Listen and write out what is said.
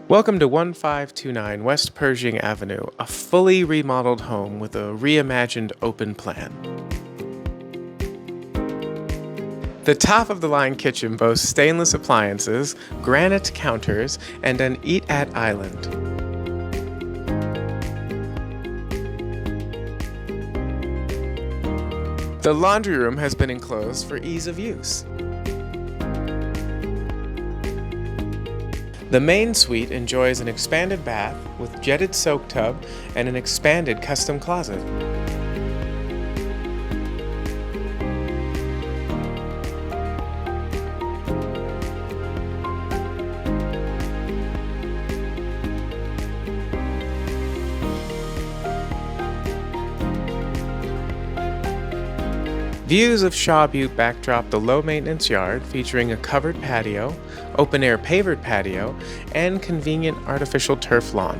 Welcome to 1529 West Pershing Avenue, a fully remodeled home with a reimagined open plan. The top-of-the-line kitchen boasts stainless appliances, granite counters, and an eat-at island. The laundry room has been enclosed for ease of use. The main suite enjoys an expanded bath with jetted soak tub and an expanded custom closet. Views of Shaw Butte backdrop the low-maintenance yard featuring a covered patio, open-air pavered patio, and convenient artificial turf lawn.